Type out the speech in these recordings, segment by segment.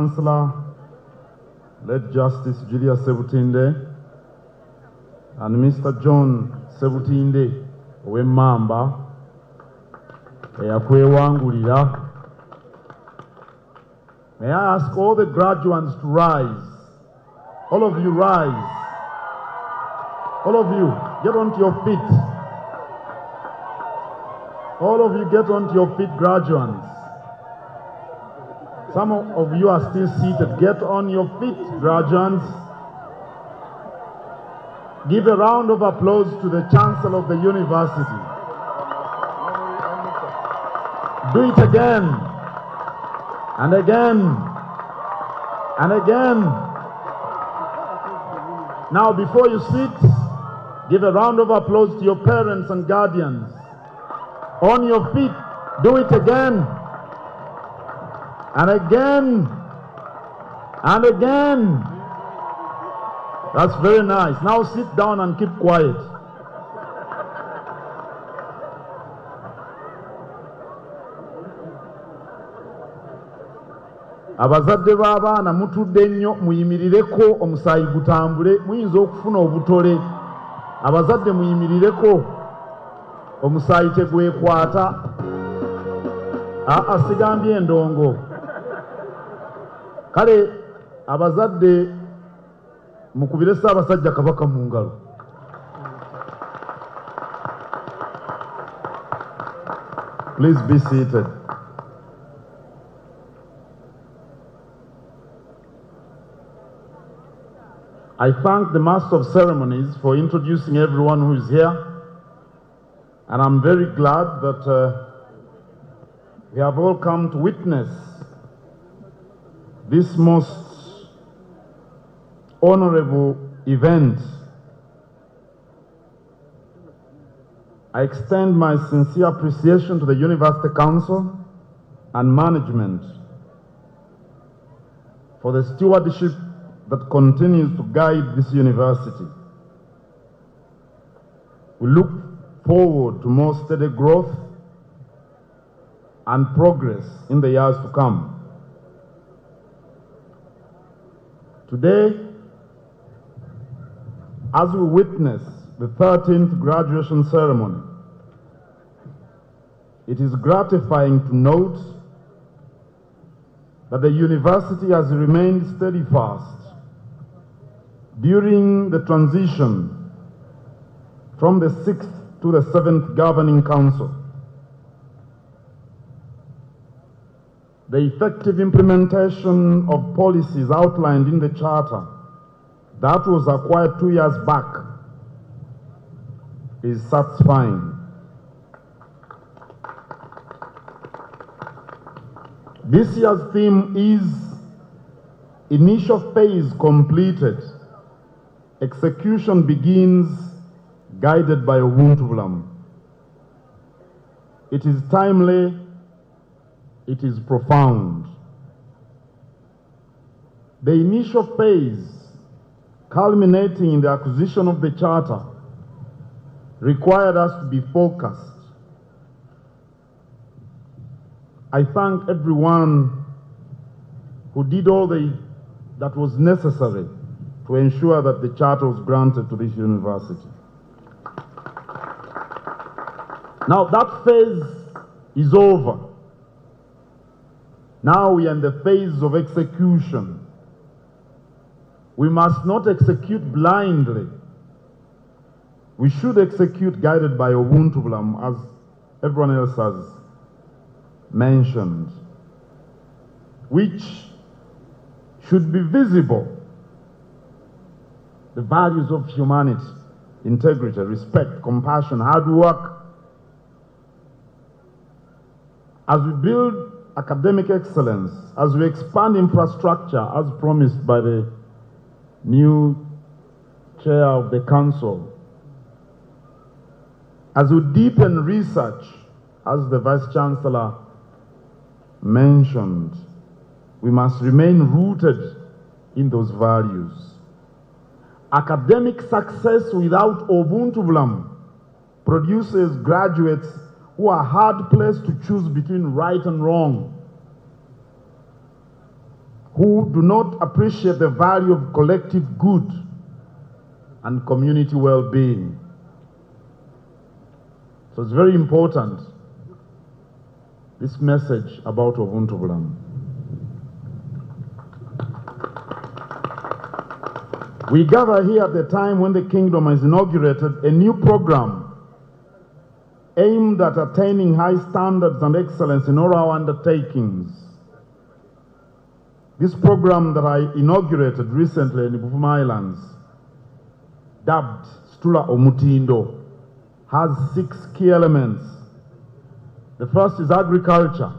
Chancellor, late Justice Julia Sebutinde, and Mr. John Sebutinde, Wemamba, Eyakwewangulira. May I ask all the graduates to rise? All of you rise. All of you, get onto your feet. All of you get onto your feet, graduates. Some of you are still seated. Get on your feet, graduates. Give a round of applause to the Chancellor of the University. Do it again, and again, and again. Now, before you sit, give a round of applause to your parents and guardians. On your feet, do it again, and again, and again. That's very nice. Now sit down and keep quiet. Abazadde b'abaana mutudde nnyo, muyimirireko omusaayi gutambule, muyinza okufuna obutole. Abazadde muyimirireko omusaayi tegwekwata. Sigambye endongo. Kale abazadde mukubire Ssaabasajja Kabaka mu ngalo. Please be seated. I thank the Master of Ceremonies for introducing everyone who is here, and I'm very glad that we have all come to witness this most honorable event. I extend my sincere appreciation to the University Council and management for the stewardship that continues to guide this university. We look forward to more steady growth and progress in the years to come. Today, as we witness the 13th graduation ceremony, it is gratifying to note that the university has remained steadfast during the transition from the 6th to the 7th Governing Council. The effective implementation of policies outlined in the Charter that was acquired 2 years back is satisfying. This year's theme is Initial Phase Completed. Execution begins, guided by Obuvunaanyizibwa. It is timely, it is profound. The initial phase, culminating in the acquisition of the Charter, required us to be focused. I thank everyone who did all that was necessary to ensure that the Charter was granted to this university. Now that phase is over. Now we are in the phase of execution. We must not execute blindly. We should execute guided by Obuvunaanyizibwa, as everyone else has mentioned, which should be visible. The values of humanity, integrity, respect, compassion, hard work. As we build academic excellence, as we expand infrastructure, as promised by the new chair of the council, as we deepen research, as the Vice Chancellor mentioned, we must remain rooted in those values. Academic success without Obuvunaanyizibwa produces graduates who are hard placed to choose between right and wrong. who do not appreciate the value of collective good and community well-being. So it's very important, this message about Obuntubulamu. We gather here at the time when the kingdom has inaugurated a new program aimed at attaining high standards and excellence in all our undertakings. This program that I inaugurated recently in the Buvuma Islands, dubbed Stula Omutindo, has 6 key elements. The first is agriculture,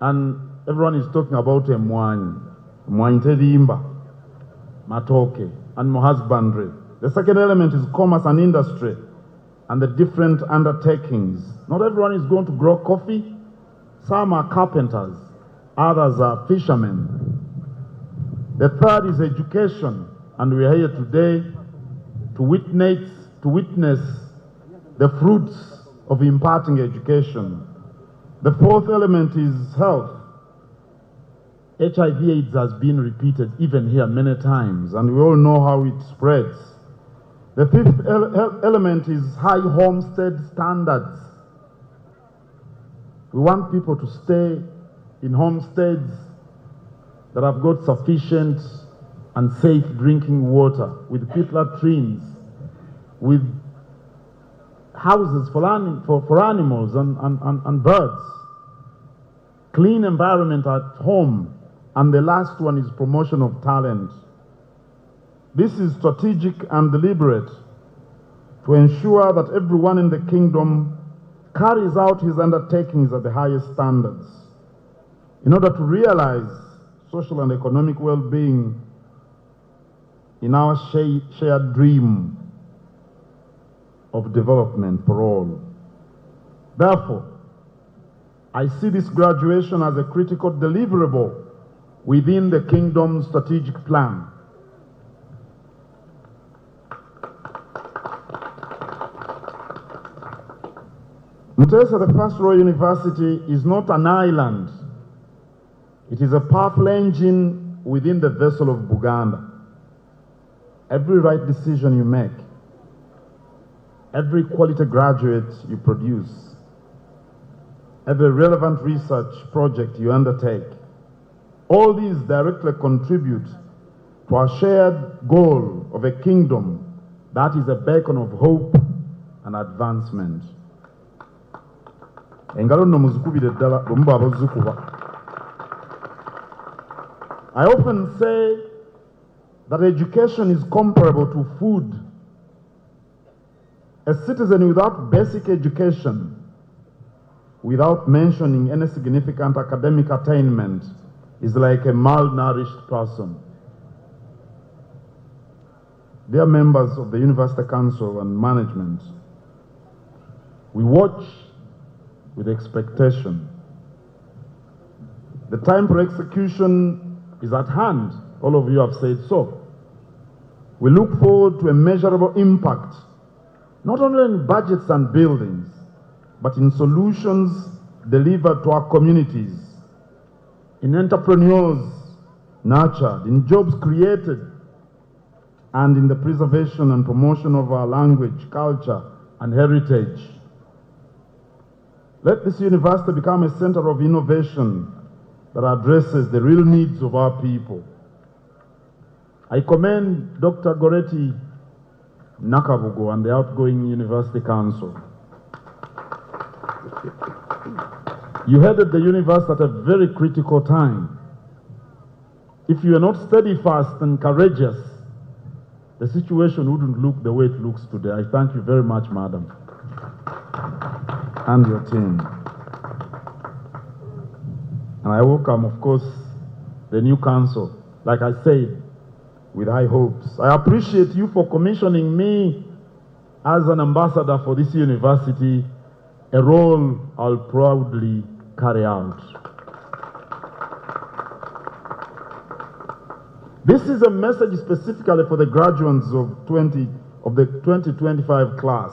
and everyone is talking about Mwanyi Tedimba, Matoke, and husbandry. The second element is commerce and industry and the different undertakings. Not everyone is going to grow coffee. Some are carpenters, others are fishermen. The third is education, and we are here today to witness the fruits of imparting education. The fourth element is health. HIV/AIDS has been repeated even here many times, and we all know how it spreads. The fifth element is high homestead standards. We want people to stay in homesteads that have got sufficient and safe drinking water, with pit latrines, with houses for animals and birds, clean environment at home, and the last one is promotion of talent. This is strategic and deliberate to ensure that everyone in the kingdom carries out his undertakings at the highest standards in order to realize social and economic well-being in our shared dream of development for all. Therefore, I see this graduation as a critical deliverable within the kingdom's strategic plan. Muteesa, the First Royal University, is not an island. It is a powerful engine within the vessel of Buganda. Every right decision you make, every quality graduate you produce, every relevant research project you undertake, all these directly contribute to our shared goal of a kingdom that is a beacon of hope and advancement. I often say that education is comparable to food. A citizen without basic education, without mentioning any significant academic attainment, is like a malnourished person. Dear members of the University Council and management, we watch with expectation. The time for execution is at hand. All of you have said so. We look forward to a measurable impact, not only in budgets and buildings, but in solutions delivered to our communities, in entrepreneurs nurtured, in jobs created, and in the preservation and promotion of our language, culture, and heritage. Let this university become a center of innovation that addresses the real needs of our people. I commend Dr. Goretti Nakabugo and the outgoing University Council. You headed the university at a very critical time. If you are not steadfast and courageous, the situation wouldn't look the way it looks today. I thank you very much, madam, and your team. And I welcome, of course, the new council, like I said, with high hopes. I appreciate you for commissioning me as an ambassador for this university, a role I'll proudly carry out. This is a message specifically for the graduates of the 2025 class.